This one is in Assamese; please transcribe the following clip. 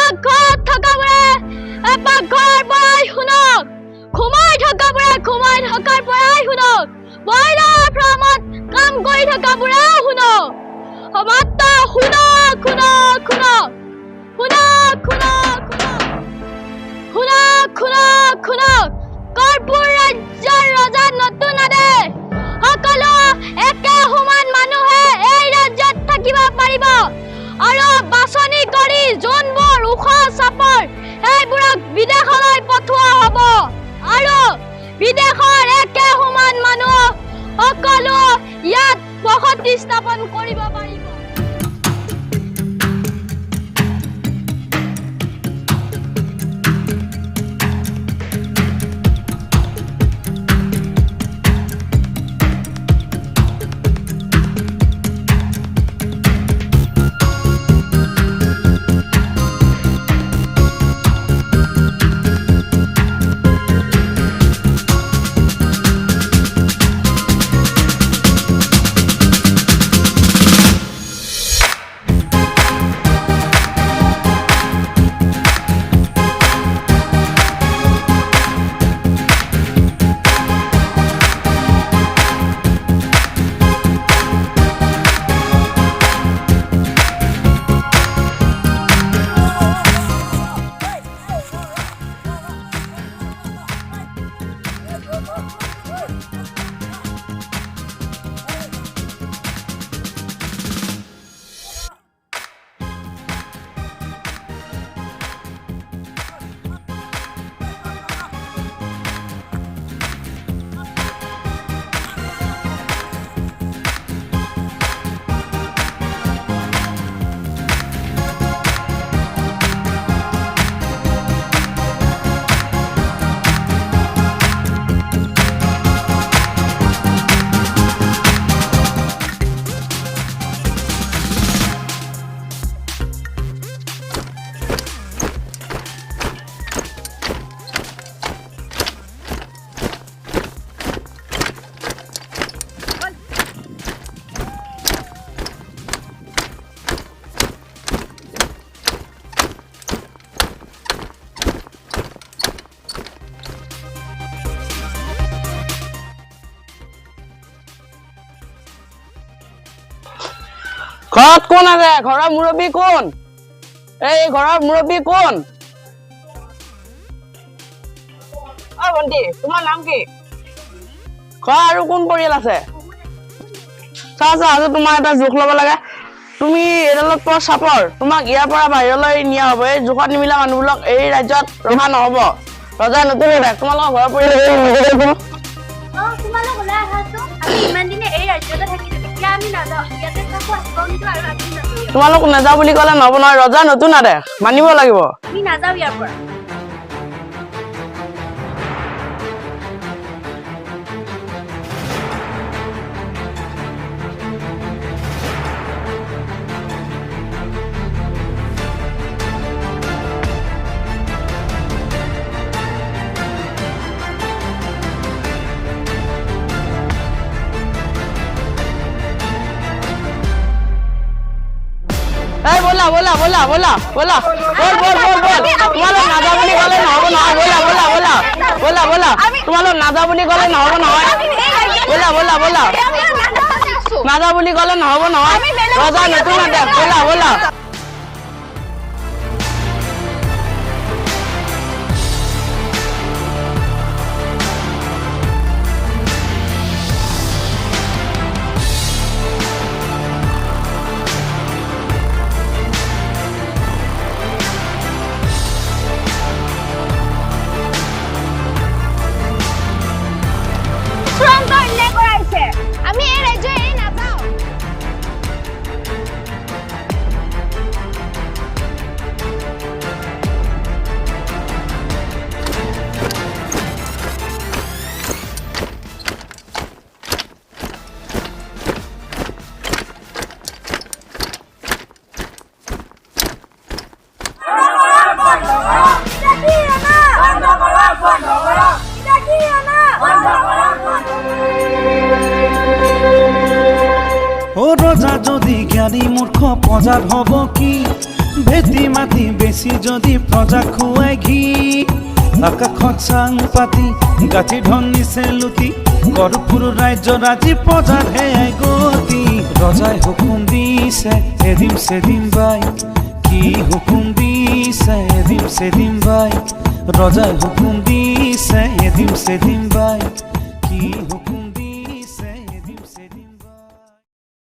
পাকঘৰত থকাবোৰে পাকঘৰৰ পৰাই শুনক, ঘুমাই থকাবোৰে ঘুমাই থকাৰ পৰাই শুনক, ব্ৰইলাৰ ফাৰ্মত কাম কৰি থকাবোৰেও শুনক, মাত্ৰ শুনক শুনক শুনক শুনক শুনক শুনক শুনক শুনক কৰ্পূৰ ৰাজ্যৰ ৰজা নতুন আদেশ। সকলো একে সমান মানুহে এই ৰাজ্যত থাকিব পাৰিব আৰু বাছনি কৰি যোনবোৰ ওখ চাপৰ সেইবোৰক বিদেশলৈ পঠোৱা হ'ব আৰু বিদেশৰ একে সমান মানুহ সকলো ইয়াত বসতি স্থাপন কৰিব পাৰিব। ঘৰত কোন আছে? ঘৰৰ মুৰব্বী কোন? এই ঘৰৰ মুৰব্বী কোন? অ ভণ্টি, তোমাৰ নাম কি? ঘৰ আৰু কোন পৰিয়াল আছে? চা চা আজি তোমাৰ এটা জোখ ল'ব লাগে। তুমি এডালত পোৱা চাপৰ তোমাক ইয়াৰ পৰা বাহিৰলৈ নিয়া হ'ব। এই জোখত নিমিলা মানুহবোৰক এই ৰাজ্যত ৰখা নহ'ব। ৰজাই নতুন তোমালোকৰ ঘৰৰ পৰিয়াল তোমালোক নাযাওঁ বুলি ক'লে নহ'ব নহয়। ৰজা নতুন আদেশ মানিব লাগিব। আমি নাযাওঁ ইয়াৰ পৰা। এই বলা বলা বলা বলা বলা বল বল বল বল তোমালোক নাযাওঁ বুলি ক'লে নহ'ব নহয়। বলা বলা বলা বলা বলা তোমালোক নাযাওঁ বুলি ক'লে নহ'ব নহয়। বলা বলা বলা নাযাওঁ বুলি ক'লে নহ'ব নহয়। ৰজা নতুন আদেশ বলা বলা। আমি এই ৰাজ্য এৰি নাযাওঁ। ৰজা যদি জ্ঞানী মূৰ্খ প্ৰজাৰ হব কি ভেটি মাটি বেছি যদি প্ৰজা খুৱাই ঘি আকাশত চাং পাতি গাঁঠি ধন নিছে লুটি কৰ্পুৰ ৰাজ্যৰ আজি প্ৰজাৰ হেয়াই গতি ৰজাই হুকুম দিছে এদিন সেদিন বাই কি হুকুম দিছে এদিন সেদিন বাই ৰজাই হুকুম দিছে এদিন সেদিন বাই কি